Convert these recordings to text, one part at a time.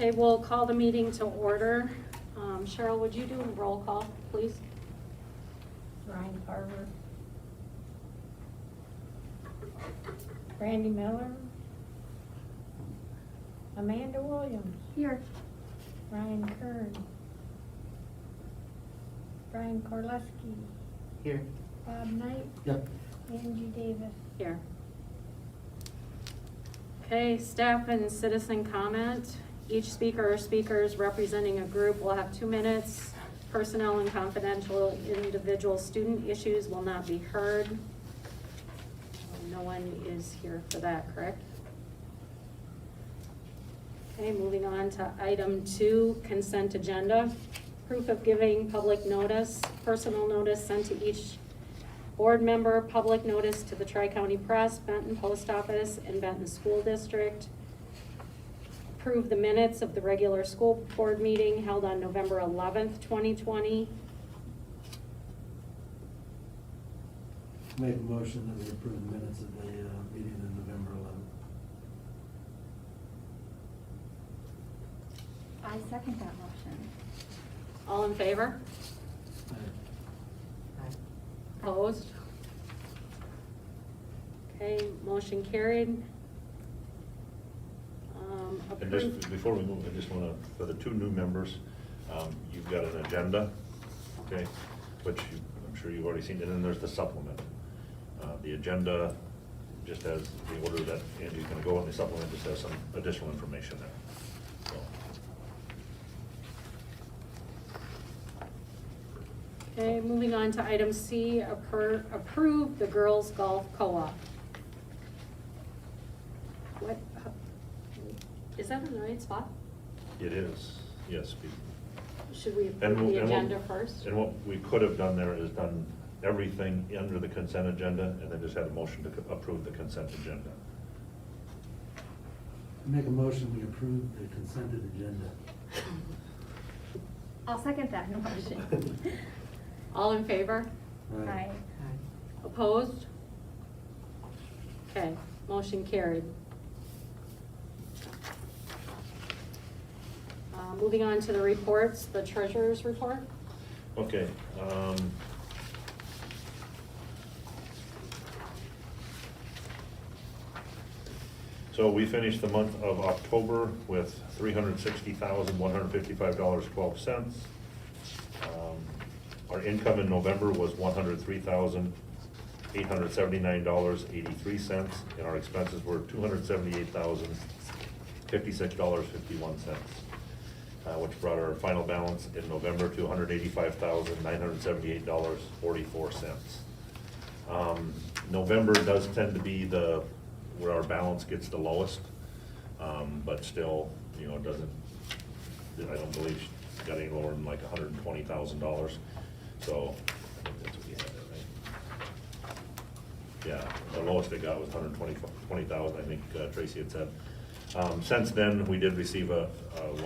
Okay, we'll call the meeting to order. Cheryl, would you do a roll call, please? Ryan Carver. Randy Miller. Amanda Williams. Here. Ryan Kern. Brian Korleski. Here. Bob Knight. Yep. Angie Davis. Here. Okay, staff and citizen comment. Each speaker or speakers representing a group will have 2 minutes. Personnel and confidential individual student issues will not be heard. No one is here for that, correct? Okay, moving on to item 2, consent agenda. Proof of giving public notice, personal notice sent to each board member, public notice to the Tri-County Press, Benton Post Office, and Benton School District. Approve the minutes of the regular school board meeting held on November 11th, 2020. Make a motion that we approve the minutes of the meeting on November 11th. I second that motion. All in favor? Aye. Opposed? Okay, motion carried. And Approved. just before we move, I just want to, for the 2 new members, you've got an agenda, okay, which I'm sure you've already seen, and then there's the supplement. The agenda just has the order that Andy's going to go, and the supplement just has some additional information there. So, Okay, moving on to item C, approve the girls golf co-op. What, is that in the right spot? it is, yes. Should we And approve we'll- the and we'll- agenda first? And what we could have done there is done everything under the consent agenda, and then just had a motion to approve the consent agenda. Make a motion, we approve the consented agenda. I'll second that motion. All in favor? Aye. Opposed? Okay, motion carried. Moving on to the reports, the treasurer's report. Okay. So we finished the month of October with $360,155.12. Our income in November was $103,879.83, and our expenses were $278,056.51. Which brought our final balance in November to $185,978.44. November does tend to be where our balance gets the lowest, but still, you know, it doesn't, I don't believe she got any lower than like $120,000. So, I think that's what you had there, right? Yeah, the lowest it got was $120,000, I think Tracy had said. Since then, we did receive one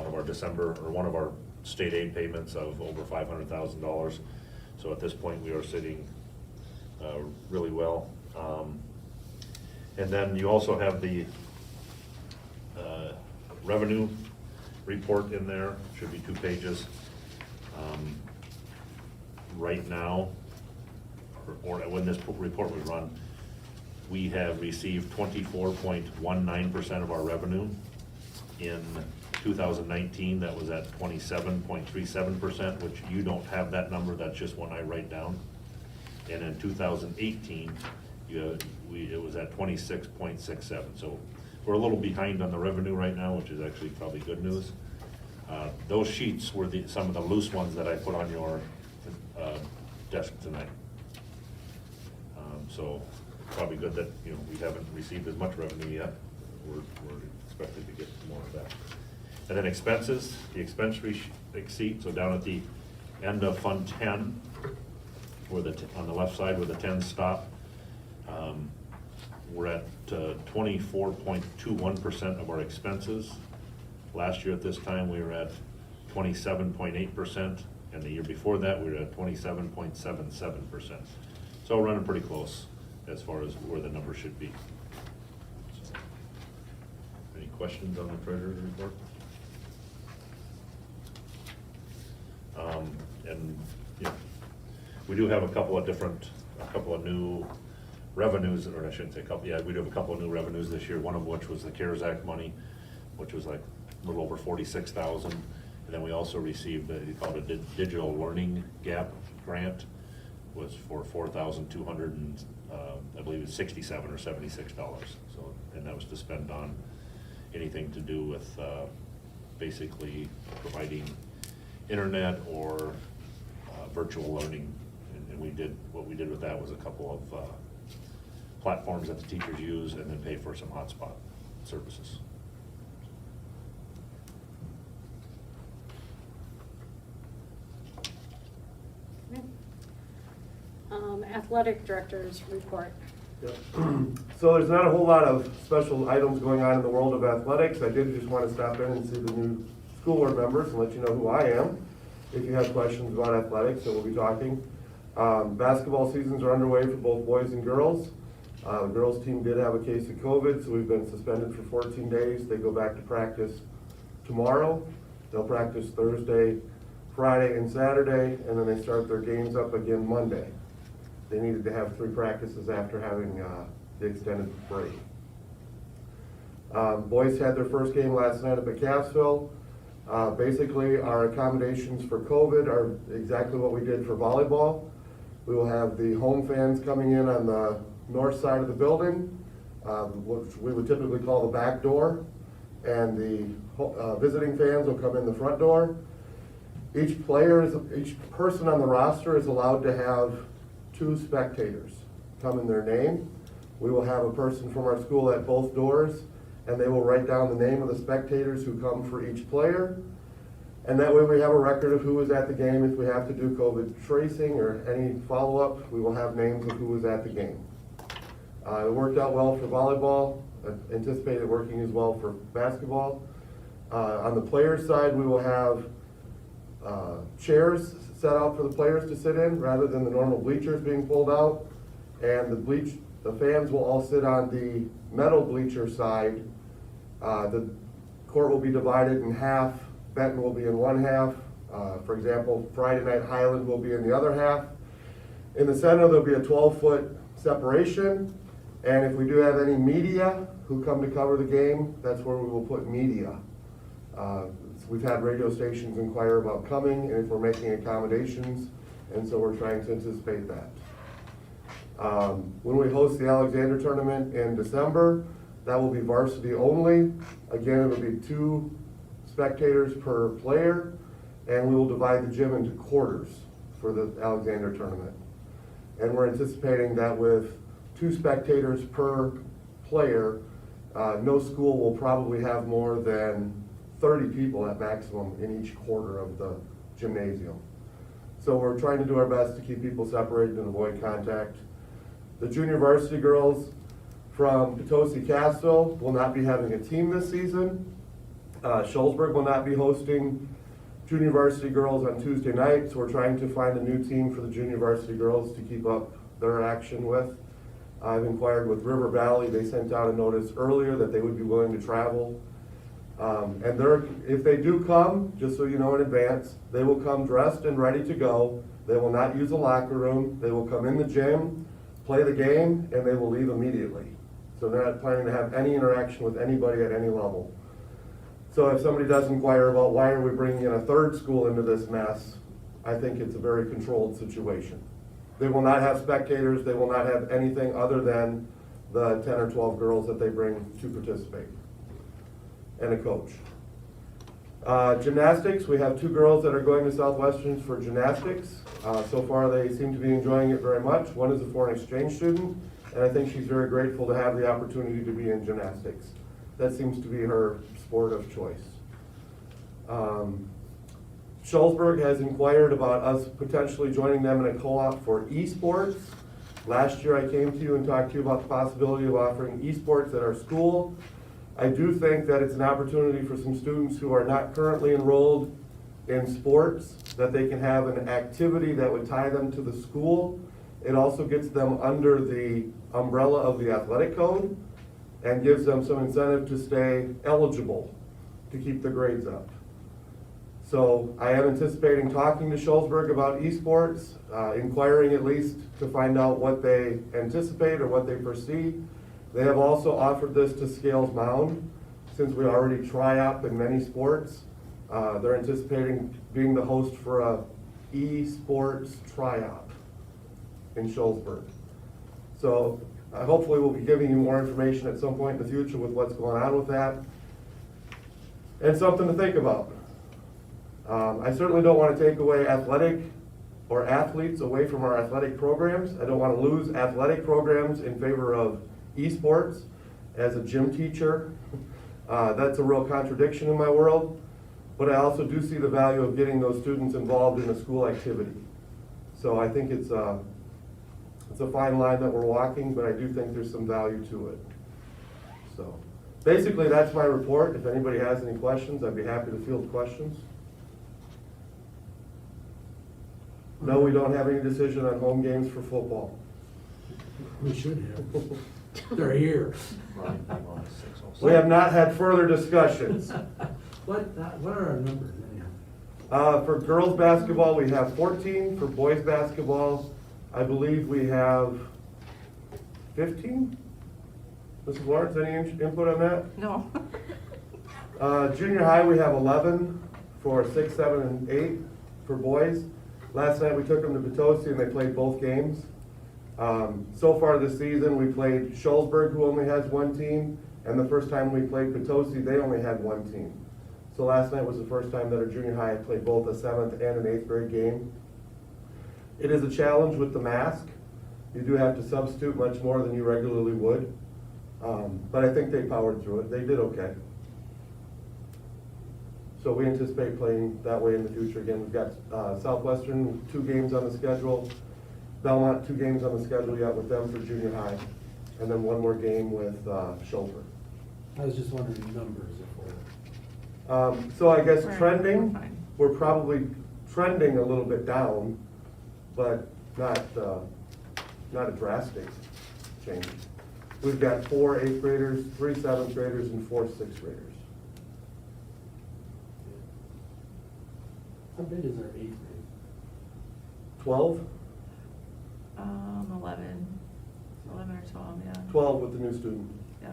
of our state aid payments of over $500,000. So at this point, we are sitting really well. And then you also have the revenue report in there, should be 2 pages. Right now, or when this report was run, we have received 24.19% of our revenue. In 2019, that was at 27.37%, which you don't have that number, that's just one I write down. And in 2018, it was at 26.67. So we're a little behind on the revenue right now, which is actually probably good news. Those sheets were some of the loose ones that I put on your desk tonight. So probably good that, you know, we haven't received as much revenue yet. We're expected to get more of that. And then expenses, the expense receipt, so down at the end of Fund 10, where on the left side where the 10s stop, we're at 24.21% of our expenses. Last year at this time, we were at 27.8%, and the year before that, we were at 27.77%. So we're running pretty close as far as where the number should be. So, any questions on the treasurer's report? We do have a couple of new revenues, or I shouldn't say couple, yeah, we do have a couple of new revenues this year, one of which was the CARES Act money, which was like a little over 46,000. And then we also received, they called it a digital learning gap grant, was for 4,200 and, I believe it's $67 or $76. So, and that was to spend on anything to do with, basically providing internet or virtual learning. And what we did with that was a couple of platforms that the teachers use, and then pay for some hotspot services. Okay. Athletic Director's Report. Yep. So there's not a whole lot of special items going on in the world of athletics. I did just want to stop in and see the new school board members and let you know who I am. If you have questions about athletics, so we'll be talking. Basketball seasons are underway for both boys and girls. The girls team did have a case of COVID, so we've been suspended for 14 days. They go back to practice tomorrow. They'll practice Thursday, Friday, and Saturday, and then they start their games up again Monday. They needed to have 3 practices after having the extended break. Boys had their first game last night up at Cassville. Basically, our accommodations for COVID are exactly what we did for volleyball. We will have the home fans coming in on the north side of the building, which we would typically call the back door, and the visiting fans will come in the front door. Each person on the roster is allowed to have 2 spectators come in their name. We will have a person from our school at both doors, and they will write down the name of the spectators who come for each player. And that way we have a record of who was at the game. If we have to do COVID tracing or any follow-up, we will have names of who was at the game. It worked out well for volleyball. I anticipate it working as well for basketball. On the players' side, we will have chairs set out for the players to sit in rather than the normal bleachers being pulled out. And the fans will all sit on the metal bleacher side. The court will be divided in half. Benton will be in one half. For example, Friday night Highland will be in the other half. In the center, there'll be a 12-foot separation. And if we do have any media who come to cover the game, that's where we will put media. We've had radio stations inquire about coming and if we're making accommodations, and so we're trying to anticipate that. When we host the Alexander tournament in December, that will be varsity only. Again, it'll be 2 spectators per player, and we will divide the gym into quarters for the Alexander tournament. And we're anticipating that with 2 spectators per player, no school will probably have more than 30 people at maximum in each quarter of the gymnasium. So we're trying to do our best to keep people separated and avoid contact. The junior varsity girls from Potosi-Cassville will not be having a team this season. Shullsburg will not be hosting junior varsity girls on Tuesday night, so we're trying to find a new team for the junior varsity girls to keep up their action with. I've inquired with River Valley. They sent out a notice earlier that they would be willing to travel. If they do come, just so you know in advance, they will come dressed and ready to go. They will not use a locker room. They will come in the gym, play the game, and they will leave immediately. So they're not planning to have any interaction with anybody at any level. So if somebody does inquire about why are we bringing in a 3rd school into this mess, I think it's a very controlled situation. They will not have spectators. They will not have anything other than the 10 or 12 girls that they bring to participate, and a coach. Gymnastics, we have 2 girls that are going to Southwestern for gymnastics. So far they seem to be enjoying it very much. One is a foreign exchange student, and I think she's very grateful to have the opportunity to be in gymnastics. That seems to be her sport of choice. Shullsburg has inquired about us potentially joining them in a co-op for esports. Last year I came to you and talked to you about the possibility of offering esports at our school. I do think that it's an opportunity for some students who are not currently enrolled in sports, that they can have an activity that would tie them to the school. It also gets them under the umbrella of the athletic code and gives them some incentive to stay eligible to keep the grades up. So I am anticipating talking to Shullsburg about esports, inquiring at least to find out what they anticipate or what they foresee. They have also offered this to Scales Mound, since we already tri-op in many sports. They're anticipating being the host for a esports tri-op in Shullsburg. So hopefully we'll be giving you more information at some point in the future with what's going on with that. And something to think about. I certainly don't want to take away athletic or athletes away from our athletic programs. I don't want to lose athletic programs in favor of esports. As a gym teacher, that's a real contradiction in my world. But I also do see the value of getting those students involved in a school activity. So I think it's a fine line that we're walking, but I do think there's some value to it. So basically, that's my report. If anybody has any questions, I'd be happy to field questions. No, we don't have any decision on home games for football. We should have. They're here. We have not had further discussions. What are our numbers anyhow? For girls' basketball, we have 14. For boys' basketball, I believe we have 15. Mrs. Lawrence, any input on that? No. Junior high, we have 11 for 6, 7, and 8 for boys. Last night, we took them to Potosi and they played both games. So far this season, we played Shullsburg, who only has one team, and the first time we played Potosi, they only had one team. So last night was the first time that our junior high had played both a 7th and an 8th grade game. It is a challenge with the mask. You do have to substitute much more than you regularly would. But I think they powered through it. They did okay. So we anticipate playing that way in the future. Again, we've got Southwestern 2 games on the schedule, Belmont 2 games on the schedule yet with them for junior high, and then 1 more game with Shullsburg. I was just wondering numbers if So I guess We're trending, fine. we're probably trending a little bit down, but not a drastic change. We've got 4 8th graders, 3 7th graders, and 4 6th graders. How big is our 8th grade? 12? 11 or 12, yeah. 12 with the new student. Yeah.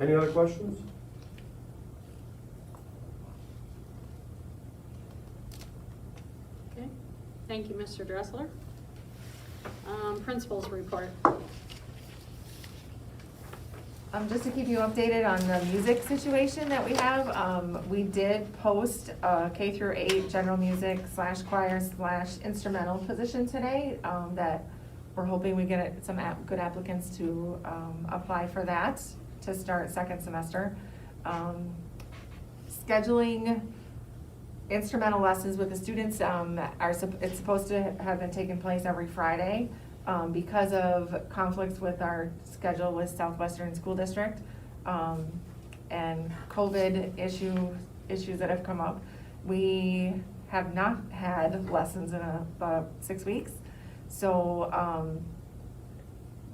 Any other questions? Okay, thank you, Mr. Dressler. Principals report. Just to keep you updated on the music situation that we have, we did post a K through 8 general music / choir / instrumental position today, that we're hoping we get some good applicants to apply for that to start 2nd semester. Scheduling instrumental lessons with the students it's supposed to have been taking place every Friday. Because of conflicts with our schedule with Southwestern School District, and COVID issues that have come up, we have not had lessons in about 6 weeks. So,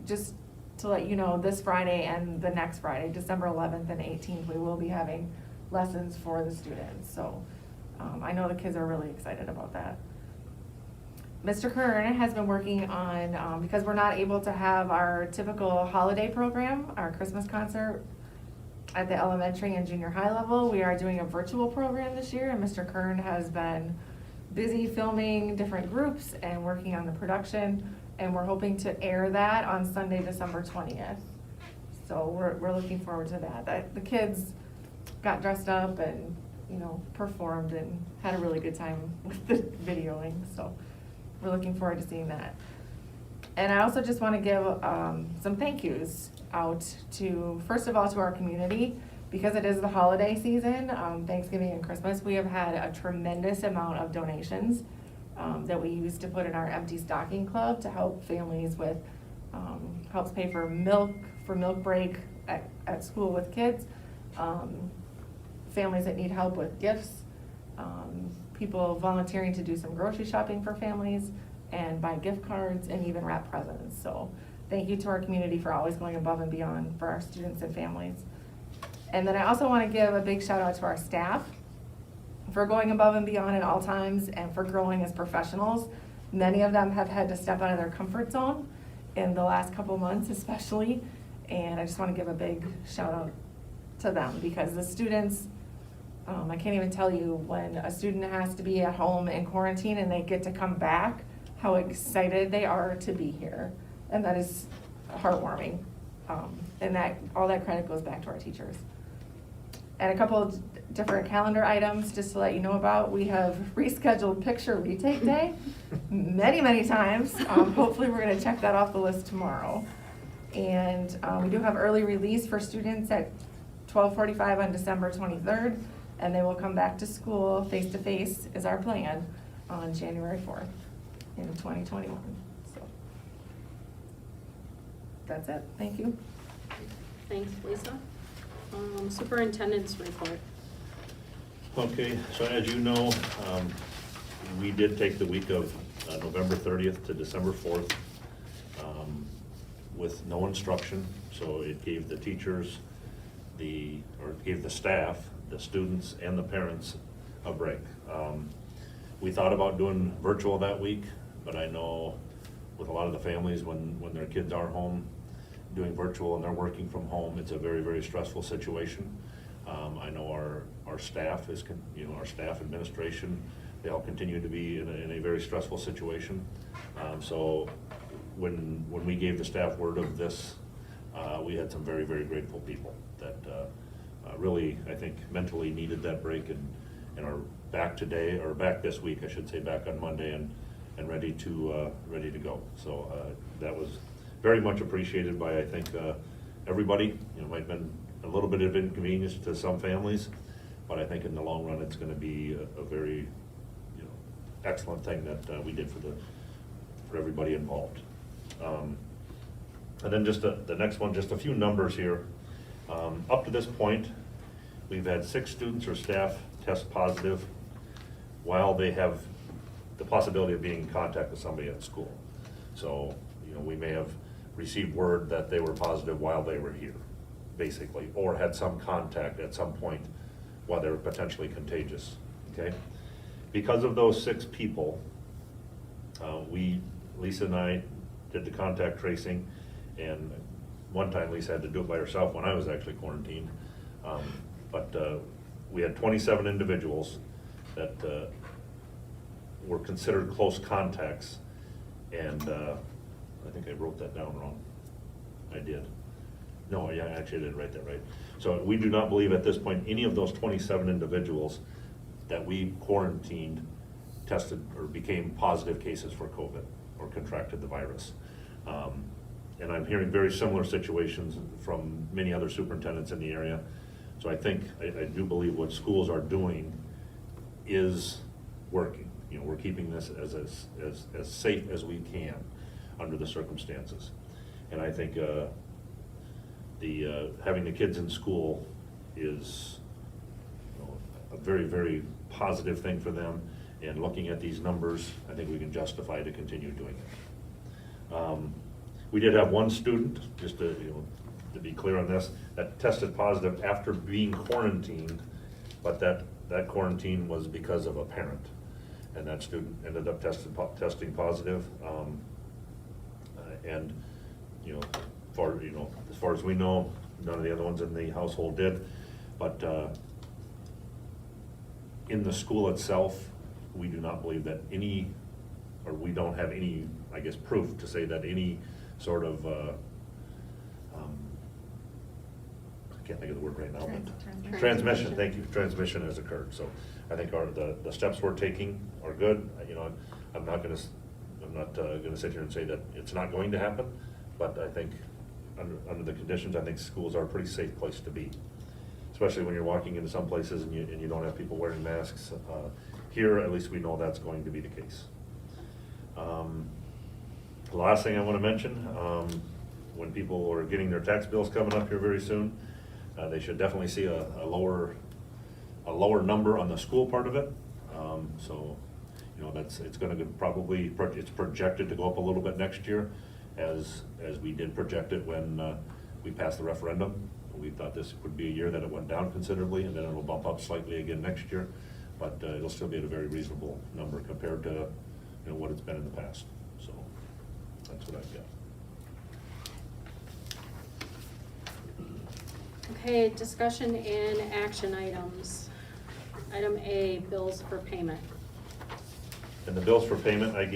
just to let you know, this Friday and the next Friday, December 11th and 18th, we will be having lessons for the students. So, I know the kids are really excited about that. Mr. Kern has been working on, because we're not able to have our typical holiday program, our Christmas concert at the elementary and junior high level, we are doing a virtual program this year, and Mr. Kern has been busy filming different groups and working on the production, and we're hoping to air that on Sunday, December 20th. So we're looking forward to that. The kids got dressed up and, performed and had a really good time with the videoing, so we're looking forward to seeing that. And I also just want to give some thank yous out to, first of all, to our community, because it is the holiday season, Thanksgiving and Christmas. We have had a tremendous amount of donations that we use to put in our Empty Stocking Club to help families with, helps pay for milk break at school with kids, families that need help with gifts, people volunteering to do some grocery shopping for families and buy gift cards and even wrap presents. So Thank you to our community for always going above and beyond for our students and families. And then I also want to give a big shout out to our staff for going above and beyond at all times and for growing as professionals. Many of them have had to step out of their comfort zone in the last couple months especially. And I just want to give a big shout out to them because the students, I can't even tell you when a student has to be at home in quarantine and they get to come back, how excited they are to be here. And that is heartwarming. And that all that credit goes back to our teachers. And a couple of different calendar items just to let you know about. We have rescheduled picture retake day many, many times. Hopefully we're gonna check that off the list tomorrow. And we do have early release for students at 12:45 on December 23rd. And they will come back to school face-to-face is our plan on January 4th in 2021. So that's it. Thank you. Thanks, Lisa. Superintendent's report. Okay, so as you know, we did take the week of November 30th to December 4th with no instruction, so it gave the teachers, it gave the staff, the students, and the parents a break. We thought about doing virtual that week, but I know with a lot of the families, when their kids are home, doing virtual and they're working from home, it's a very, very stressful situation. I know our staff is, our staff administration, they all continue to be in a very stressful situation. So when we gave the staff word of this, we had some very, very grateful people that really, I think, mentally needed that break and are back today, or back this week, I should say, back on Monday and ready to go. So that was very much appreciated by, I think, everybody. Might have been a little bit of inconvenience to some families, but I think in the long run, it's gonna be a very, excellent thing that we did for everybody involved. And then just the next one, just a few numbers here. Up to this point, we've had 6 students or staff test positive while they have the possibility of being in contact with somebody at school. So, we may have received word that they were positive while they were here, basically, or had some contact at some point while they were potentially contagious, okay? Because of those 6 people, Lisa and I did the contact tracing, and one time Lisa had to do it by herself when I was actually quarantined. But we had 27 individuals that were considered close contacts, and I think I wrote that down wrong. I did. No, yeah, actually I didn't write that right. So we do not believe at this point any of those 27 individuals that we quarantined tested or became positive cases for COVID or contracted the virus. And I'm hearing very similar situations from many other superintendents in the area. So I think, I do believe what schools are doing is working. We're keeping this as safe as we can under the circumstances. And I think having the kids in school is a very, very positive thing for them. And looking at these numbers, I think we can justify to continue doing it. We did have one student, just to be clear on this, that tested positive after being quarantined, but that quarantine was because of a parent. And that student ended up testing positive. And as far as we know, none of the other ones in the household did. But in the school itself, we do not believe that we don't have any, I guess, proof to say that any sort of, I can't think of the word right now, but transmission, thank you, transmission has occurred. So I think the steps we're taking are good. I'm not gonna sit here and say that it's not going to happen, but I think under the conditions, I think schools are a pretty safe place to be, especially when you're walking into some places and you don't have people wearing masks. Here, at least we know that's going to be the case. The last thing I want to mention, when people are getting their tax bills coming up here very soon, they should definitely see a lower number on the school part of it. So, it's going to it's projected to go up a little bit next year, as we did project it when we passed the referendum. We thought this would be a year that it went down considerably, and then it'll bump up slightly again next year, but it'll still be at a very reasonable number compared to, what it's been in the past. So that's what I've got. Okay, discussion and action items. Item A, bills for payment. And the bills for payment, I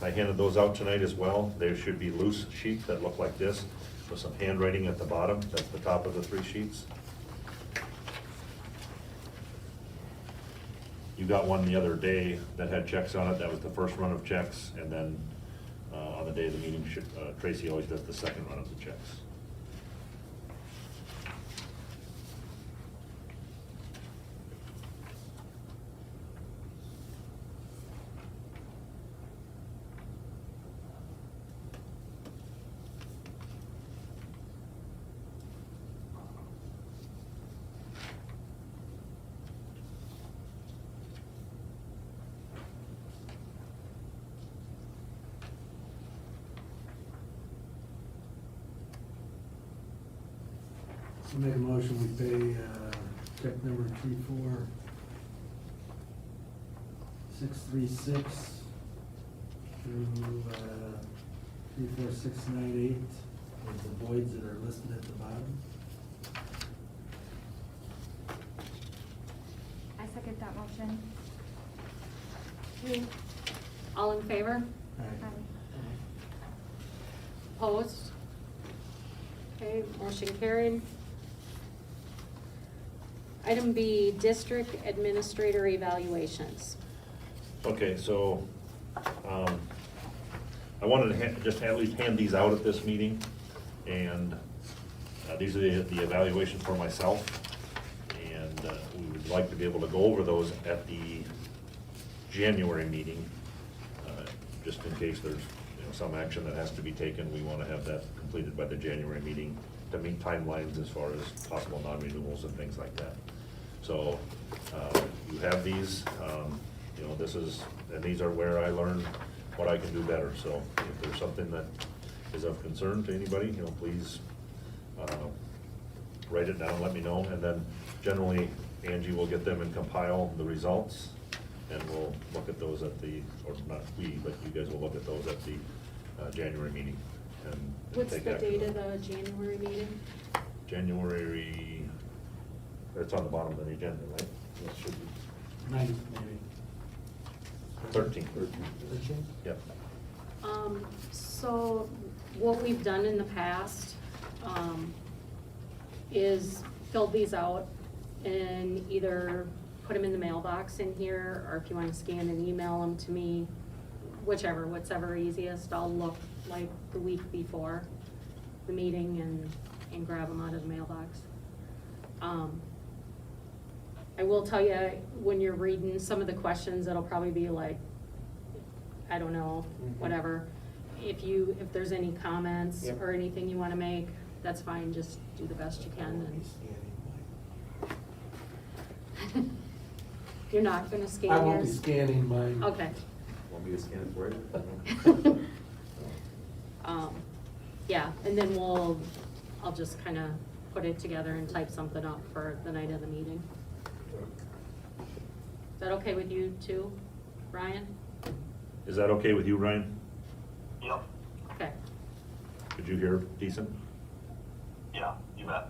handed those out tonight as well. There should be loose sheets that look like this, with some handwriting at the bottom. That's the top of the 3 sheets. You got one the other day that had checks on it. That was the first run of checks, and then on the day of the meeting, Tracy always does the second run of the checks. So make a motion, we pay, check number 34636 through, 34698, with the voids that are listed at the bottom. I second that motion. All in favor? Aye. Opposed? Okay, motion carried. Item B, district administrator evaluations. Okay, so, I wanted to just at least hand these out at this meeting, and these are the evaluations for myself, and we would like to be able to go over those at the January meeting, just in case there's, some action that has to be taken. We want to have that completed by the January meeting to meet timelines as far as possible non-renewals and things like that. So, you have these, and these are where I learn what I can do better. So if there's something that is of concern to anybody, please write it down, let me know, and then generally Angie will get them and compile the results, and we'll look at those at the, or not we, but you guys will look at those at the January meeting. And What's take the action date on of the January meeting? January, it's on the bottom of the agenda, right? It should be 9th, maybe. 13th. 13th? Yep. So what we've done in the past, is filled these out and either put them in the mailbox in here, or if you want to scan and email them to me, whatever easiest. I'll look like the week before the meeting and grab them out of the mailbox. I will tell you, when you're reading some of the questions, it'll probably be like, I don't know, whatever. If there's any comments Yep. or anything you want to make, that's fine, just do the best you can. And you're not gonna scan I yours? won't be scanning mine. Okay. Want me to scan it for you? Yeah, and then I'll just kind of put it together and type something up for the night of the meeting. Is that okay with you too, Ryan? Is that okay with you, Ryan? Yep, Okay. Could you hear decent? yeah, you bet.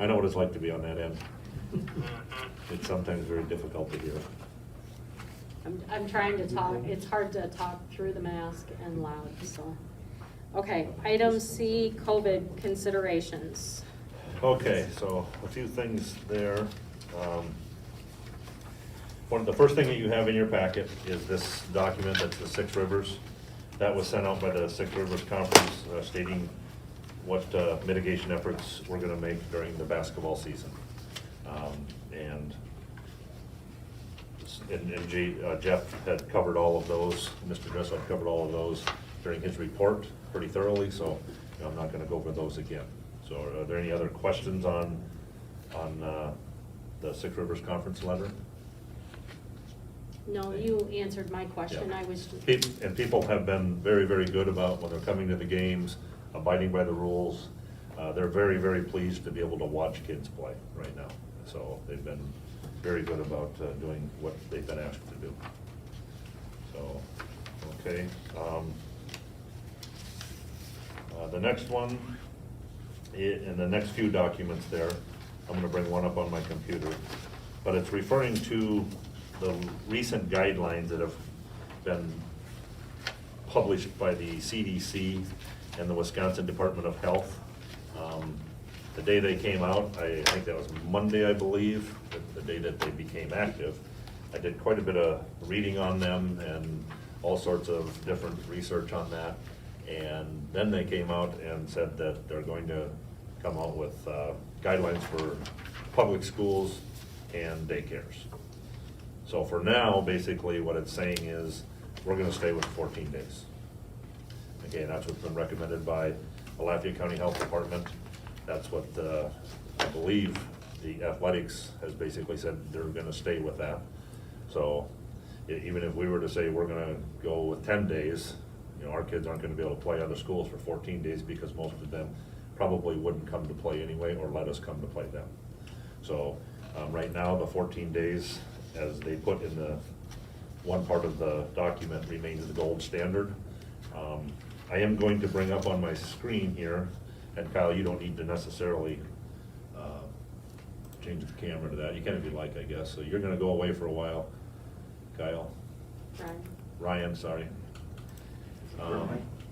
I know what it's like to be on that end. It's sometimes very difficult to hear. I'm trying to talk, it's hard to talk through the mask and loud, so. Okay, item C, COVID considerations. Okay, so a few things there. The first thing that you have in your packet is this document, that's the Six Rivers. That was sent out by the Six Rivers Conference stating what mitigation efforts we're gonna make during the basketball season. Jeff had covered all of those, Mr. Dressel had covered all of those during his report pretty thoroughly, so I'm not gonna go over those again. So are there any other questions on the Six Rivers Conference letter? No, you answered my question, Yeah. I was just. And people have been very, very good about when they're coming to the games, abiding by the rules. They're very, very pleased to be able to watch kids play right now. So they've been very good about doing what they've been asked to do. So, okay. The next one, in the next few documents there, I'm gonna bring one up on my computer, but it's referring to the recent guidelines that have been published by the CDC and the Wisconsin Department of Health. The day they came out, I think that was Monday, I believe, the day that they became active. I did quite a bit of reading on them and all sorts of different research on that. And then they came out and said that they're going to come out with guidelines for public schools and daycares. So for now, basically what it's saying is, we're gonna stay with 14 days. Again, that's what's been recommended by the Lafayette County Health Department. That's what, I believe, the athletics has basically said they're gonna stay with that. So even if we were to say we're gonna go with 10 days, you know, our kids aren't gonna be able to play other schools for 14 days because most of them probably wouldn't come to play anyway or let us come to play them. So right now, the 14 days, as they put in the one part of the document, remains the gold standard. I am going to bring up on my screen here, and Kyle, you don't need to necessarily change the camera to that. You can if you like, I guess. So you're gonna go away for a while, Kyle. Ryan, sorry.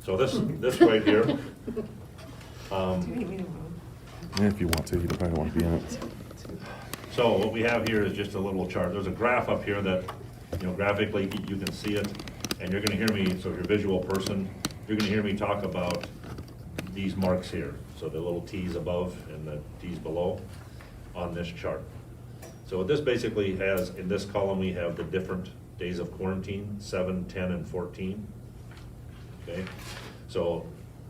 So this right here. Do you need me to move? Yeah, if you want to, you don't probably want to be in it. So what we have here is just a little chart. There's a graph up here that, you know, graphically you can see it, and you're gonna hear me, so if you're a visual person, you're gonna hear me talk about these marks here. So the little T's above and the T's below on this chart. So what this basically has, in this column, we have the different days of quarantine, 7, 10, and 14. Okay, so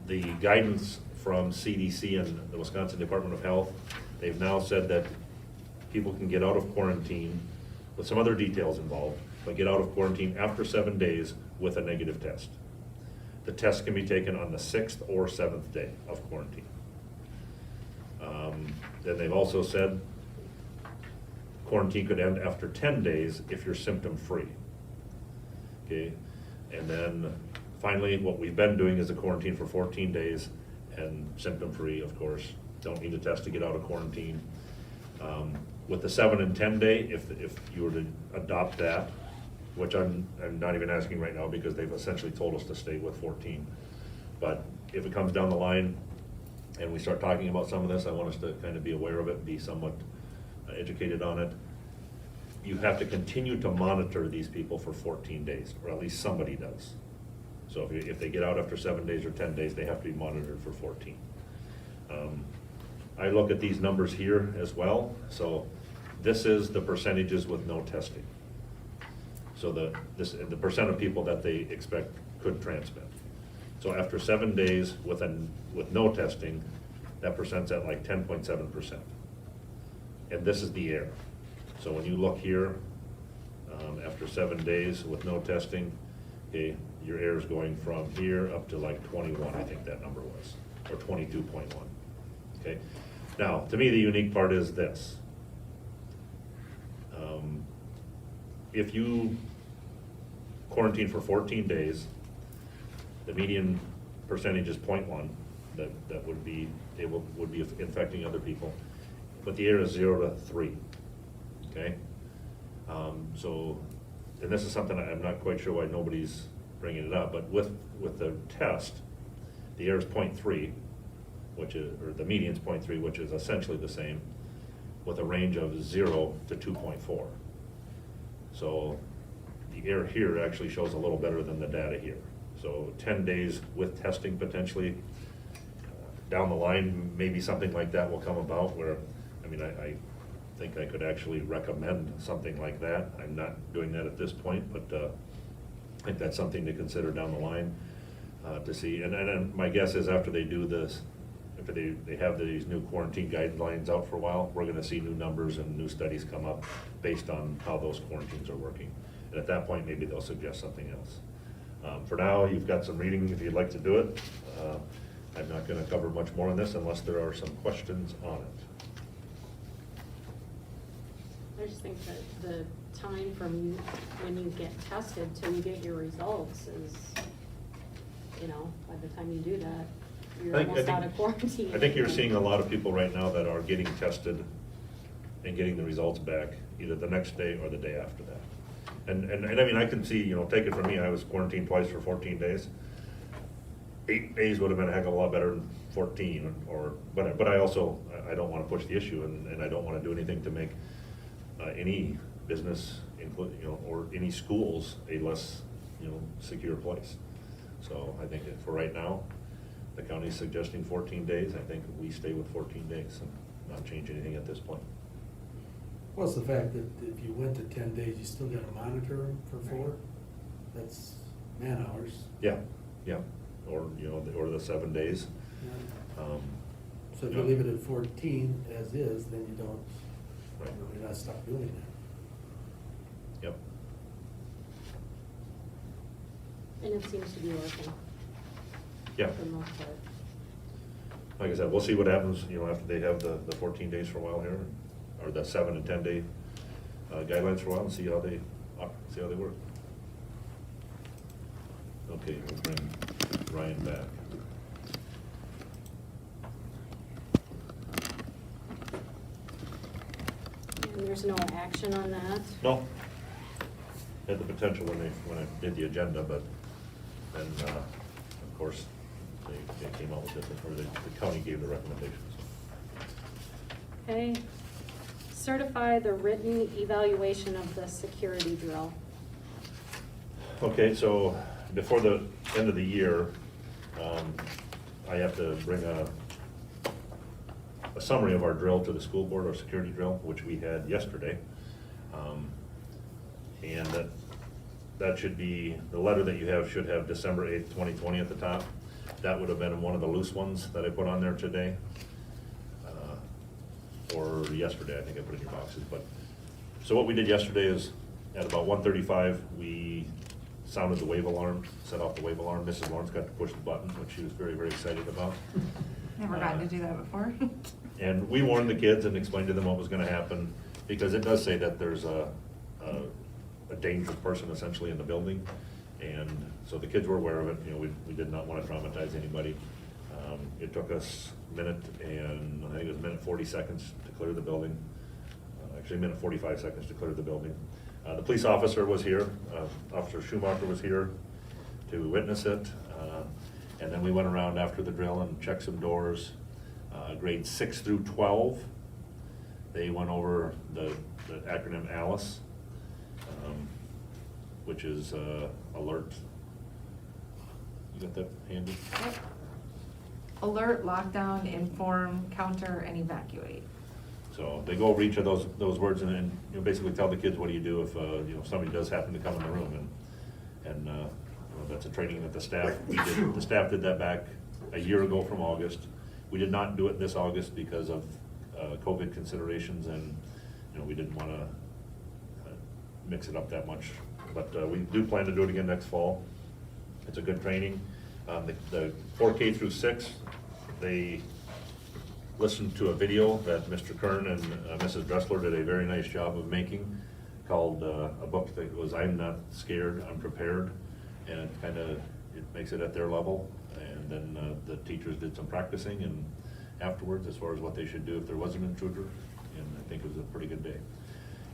the guidance from CDC and the Wisconsin Department of Health, they've now said that people can get out of quarantine with some other details involved, but get out of quarantine after 7 days with a negative test. The test can be taken on the 6th or 7th day of quarantine. Then they've also said quarantine could end after 10 days if you're symptom-free. Okay, and then finally, what we've been doing is a quarantine for 14 days and symptom-free, of course. Don't need a test to get out of quarantine. With the 7 and 10 day, if you were to adopt that, which I'm not even asking right now because they've essentially told us to stay with 14. But if it comes down the line and we start talking about some of this, I want us to kind of be aware of it, be somewhat educated on it. You have to continue to monitor these people for 14 days, or at least somebody does. So if they get out after 7 days or 10 days, they have to be monitored for 14. I look at these numbers here as well. So this is the percentages with no testing. So the percent of people that they expect could transmit. So after 7 days with no testing, that percent's at like 10.7%. And this is the air. So when you look here, after 7 days with no testing, okay, your air is going from here up to like 21, I think that number was, or 22.1. Okay. Now, to me, the unique part is this. If you quarantine for 14 days, the median percentage is 0.1. That would be infecting other people, but the air is 0 to 3. Okay. So, and this is something I'm not quite sure why nobody's bringing it up, but with the test, the air is 0.3, which is, or the median's 0.3, which is essentially the same, with a range of 0 to 2.4. So the air here actually shows a little better than the data here. So 10 days with testing potentially, down the line, maybe something like that will come about where, I mean, I think I could actually recommend something like that. I'm not doing that at this point, but I think that's something to consider down the line to see. And my guess is after they do this, after they have these new quarantine guidelines out for a while, we're gonna see new numbers and new studies come up based on how those quarantines are working. And at that point, maybe they'll suggest something else. For now, you've got some reading if you'd like to do it. I'm not gonna cover much more on this unless there are some questions on it. I just think that the time from when you get tested till you get your results is, you know, by the time you do that, you're almost out of quarantine. I think you're seeing a lot of people right now that are getting tested and getting the results back either the next day or the day after that. And I mean, I can see, you know, take it from me, I was quarantined twice for 14 days. 8 days would have been a heck of a lot better than 14 but I also, I don't want to push the issue and I don't want to do anything to make any business, including, you know, or any schools a less, you know, secure place. So I think that for right now, the county's suggesting 14 days. I think we stay with 14 days and not change anything at this point. What's the fact that if you went to 10 days, you still gotta monitor them for 4? That's man hours. Yeah, yeah, or, you know, or the 7 days. So if you yeah. leave it at 14 as is, then you don't, Right. you're not stuck doing that. Yep. And it seems to be working. Yeah. For the most part. Like I said, we'll see what happens, you know, after they have the 14 days for a while here, or the 7 and 10 day guidelines for a while, and see how they work. Okay, we'll bring Ryan back. And there's no action on that? No. Had the potential when I did the agenda, but then, of course, they came out with different, or the county gave the recommendations. Okay. Certify the written evaluation of the security drill. Okay, so before the end of the year, I have to bring a summary of our drill to the school board, our security drill, which we had yesterday. And that should be, the letter that you have should have December 8th, 2020 at the top. That would have been one of the loose ones that I put on there today. Or yesterday, I think I put in your boxes, but. So what we did yesterday is, at about 1:35, we sounded the wave alarm, set off the wave alarm. Mrs. Lawrence got to push the button, which she was very, very excited about. Never gotten to do that before. And we warned the kids and explained to them what was gonna happen, because it does say that there's a dangerous person essentially in the building. And so the kids were aware of it, you know, we did not wanna traumatize anybody. It took us a minute and, I think it was a minute 40 seconds to clear the building. Actually, a minute 45 seconds to clear the building. The police officer was here, Officer Schumacher was here to witness it. And then we went around after the drill and checked some doors. Grades 6 through 12, they went over the acronym ALICE, which is alert. You got that handy? Yep. Alert, lockdown, inform, counter, and evacuate. So they go over each of those words and then, you know, basically tell the kids what do you do if, you know, somebody does happen to come in the room, and you know, that's a training that the staff did that back a year ago from August. We did not do it this August because of COVID considerations, and, you know, we didn't want to mix it up that much. But we do plan to do it again next fall. It's a good training. The 4K through 6, they listened to a video that Mr. Kern and Mrs. Dressler did a very nice job of making, called a book that was I'm Not Scared, I'm Prepared, and it makes it at their level. And then the teachers did some practicing and afterwards as far as what they should do if there was an intruder, and I think it was a pretty good day.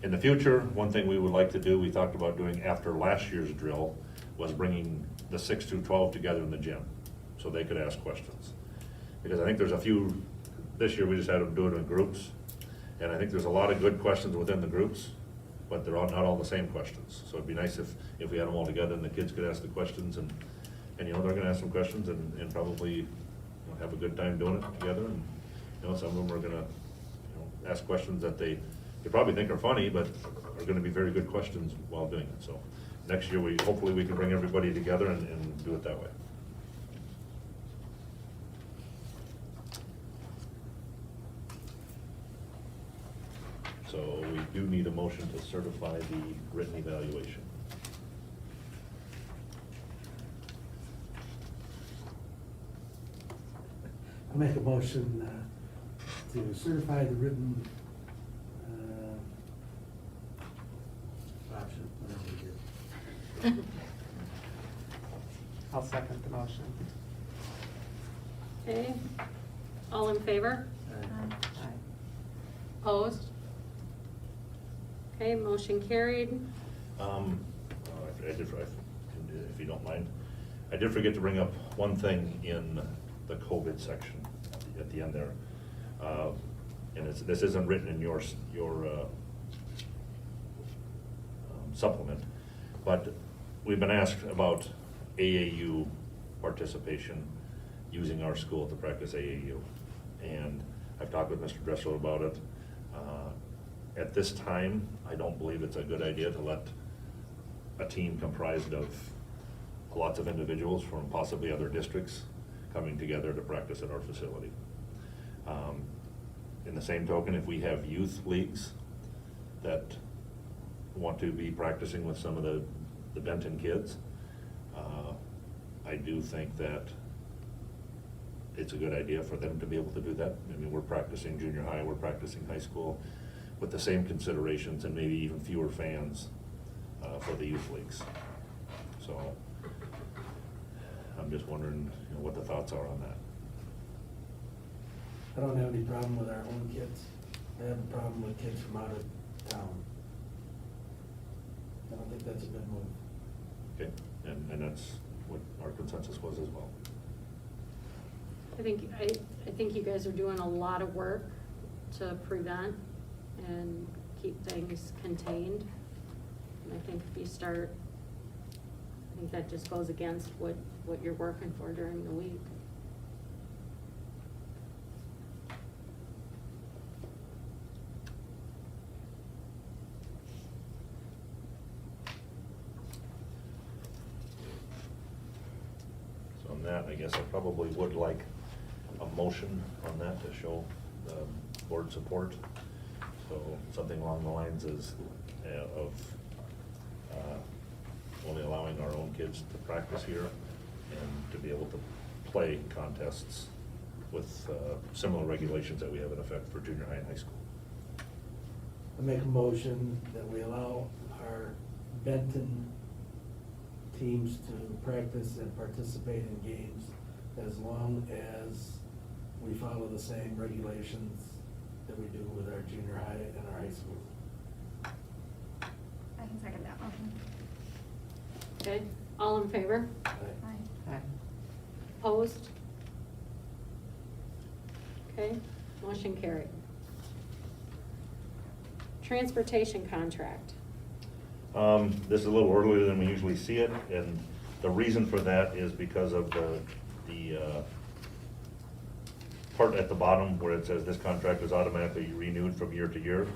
In the future, one thing we would like to do, we talked about doing after last year's drill, was bringing the 6 through 12 together in the gym so they could ask questions. Because I think there's a few, this year we just had them do it in groups, and I think there's a lot of good questions within the groups, but they're not all the same questions. So it'd be nice if we had them all together and the kids could ask the questions, and you know, they're gonna ask some questions and probably, you know, have a good time doing it together. And, you know, some of them are gonna, you know, ask questions that they probably think are funny, but are gonna be very good questions while doing it. So next year, hopefully we can bring everybody together and do it that way. So we do need a motion to certify the written evaluation. I'll make a motion to certify the written option, whatever we did. I'll second the motion. Okay, all in favor? Aye. Aye. Opposed? Okay, motion carried. If you don't mind, I did forget to bring up one thing in the COVID section at the end there. And this isn't written in your supplement, but we've been asked about AAU participation using our school to practice AAU. And I've talked with Mr. Dressel about it. At this time, I don't believe it's a good idea to let a team comprised of lots of individuals from possibly other districts coming together to practice at our facility. In the same token, if we have youth leagues that want to be practicing with some of the Benton kids, I do think that it's a good idea for them to be able to do that. I mean, we're practicing junior high, we're practicing high school with the same considerations and maybe even fewer fans for the youth leagues. So I'm just wondering, what the thoughts are on that. I don't have any problem with our own kids. I have a problem with kids from out of town. I don't think that's a good move. Okay, and that's what our consensus was as well. I think you guys are doing a lot of work to prevent and keep things contained. And I think if you start, I think that just goes against what you're working for during the week. So on that, I guess I probably would like a motion on that to show the board support. So something along the lines of only allowing our own kids to practice here and to be able to play contests with similar regulations that we have in effect for junior high and high school. I make a motion that we allow our Benton teams to practice and participate in games as long as we follow the same regulations that we do with our junior high and our high school. I can second that motion. Okay, all in favor? Aye. Aye. Opposed? Okay, motion carried. Transportation contract. This is a little earlier than we usually see it, and the reason for that is because of the part at the bottom where it says this contract is automatically renewed from year to year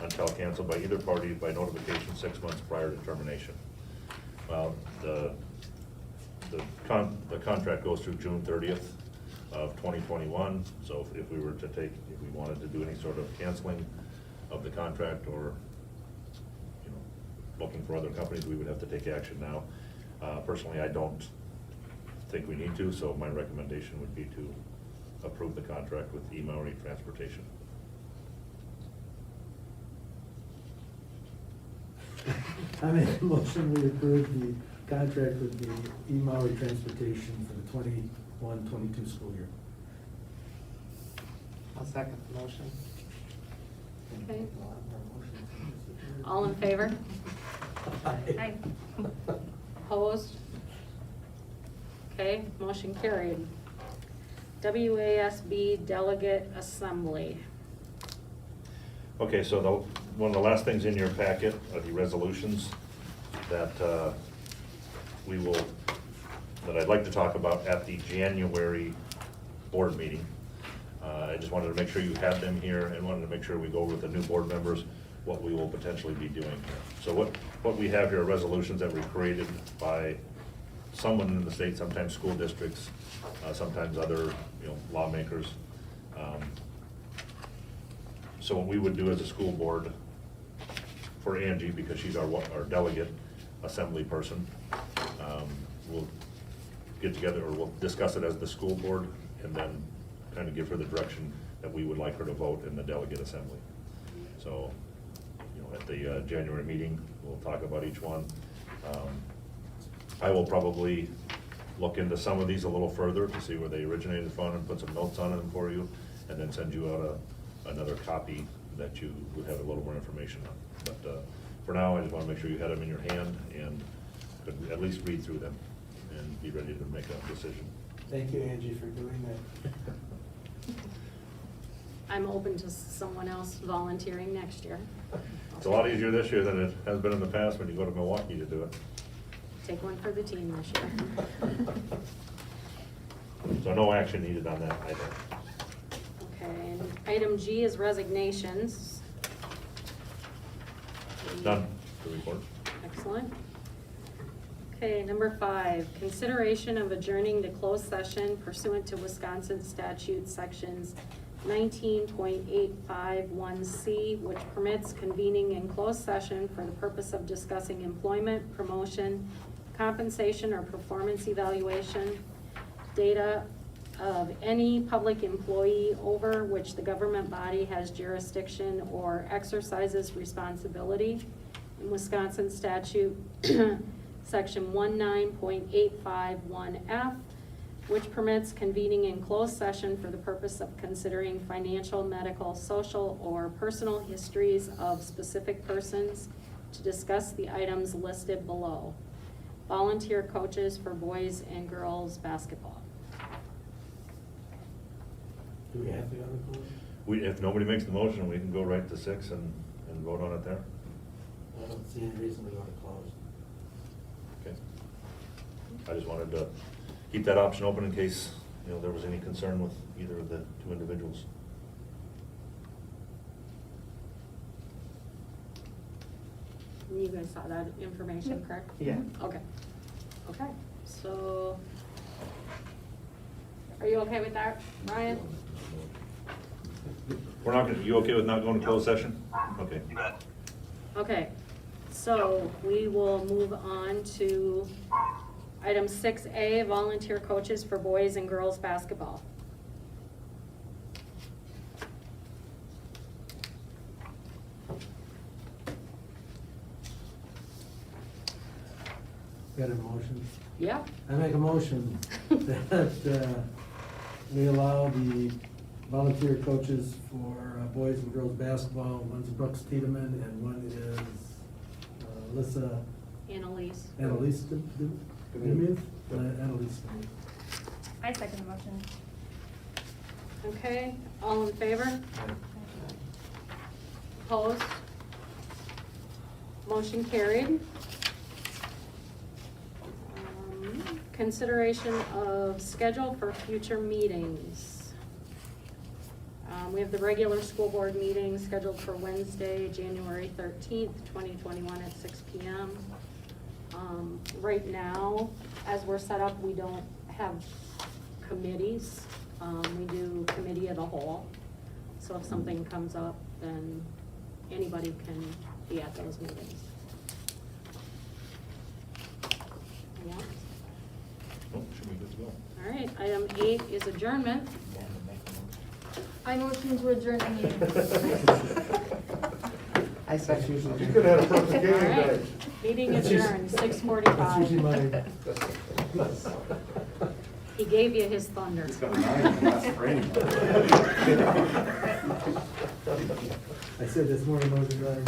until canceled by either party by notification 6 months prior to termination. Well, the contract goes through June 30th of 2021, so if we wanted to do any sort of canceling of the contract or looking for other companies, we would have to take action now. Personally, I don't think we need to, so my recommendation would be to approve the contract with E-Maori Transportation. I make a motion we approve the contract with the E-Maori Transportation for the 21-22 school year. I'll second the motion. Okay. All in favor? Aye. Opposed? Okay, motion carried. WASB Delegate Assembly. Okay, so one of the last things in your packet are the resolutions that that I'd like to talk about at the January board meeting. I just wanted to make sure you had them here and wanted to make sure we go over with the new board members what we will potentially be doing here. So what we have here are resolutions that were created by someone in the state, sometimes school districts, sometimes other lawmakers. So what we would do as a school board for Angie, because she's our delegate assembly person, we'll get together, or we'll discuss it as the school board and then kind of give her the direction that we would like her to vote in the Delegate Assembly. So, you know, at the January meeting, we'll talk about each one. I will probably look into some of these a little further to see where they originated from and put some notes on them for you, and then send you out another copy that you would have a little more information on. But for now, I just want to make sure you had them in your hand and could at least read through them and be ready to make a decision. Thank you, Angie, for doing that. I'm open to someone else volunteering next year. It's a lot easier this year than it has been in the past when you go to Milwaukee to do it. Take one for the team this year. So no action needed on that either. Okay, and item G is resignations. None to report. Excellent. Okay, number 5, consideration of adjourning to closed session pursuant to Wisconsin statute sections 19.851C, which permits convening in closed session for the purpose of discussing employment, promotion, compensation, or performance evaluation, data of any public employee over which the government body has jurisdiction or exercises responsibility. In Wisconsin statute, section 19.851F, which permits convening in closed session for the purpose of considering financial, medical, social, or personal histories of specific persons to discuss the items listed below. Volunteer coaches for boys and girls basketball. Do we have to go to closed? If nobody makes the motion, we can go right to 6 and vote on it there. I don't see any reason to go to closed. Okay. I just wanted to keep that option open in case, you know, there was any concern with either of the two individuals. You guys saw that information, correct? Yeah. Okay. Okay, so, are you okay with that, Ryan? We're not gonna, you okay with not going to closed session? Okay. You bet. Okay, so we will move on to item 6A, volunteer coaches for boys and girls basketball. Got a motion? Yeah, I make a motion that we allow the volunteer coaches for boys and girls basketball. One's Brooks Tiedemann and one is Alyssa Annalise. Annalise Demuth? Annalise Demuth. I second the motion. Okay, all in favor? Opposed? Motion carried. Consideration of schedule for future meetings. We have the regular school board meeting scheduled for Wednesday, January 13th, 2021 at 6 p.m. Right now, as we're set up, we don't have committees. We do committee of the whole. So if something comes up, then anybody can be at those meetings. Yeah. Oh, should be good to go. All right, item 8 is adjournment. I motion to adjourn the meeting. I second. You could have had a perfect All game right, tonight. meeting That's adjourned, usually- That's usually 6:45. my. He gave you his thunder. It's got a 9 in the last frame. I said this morning, I was driving.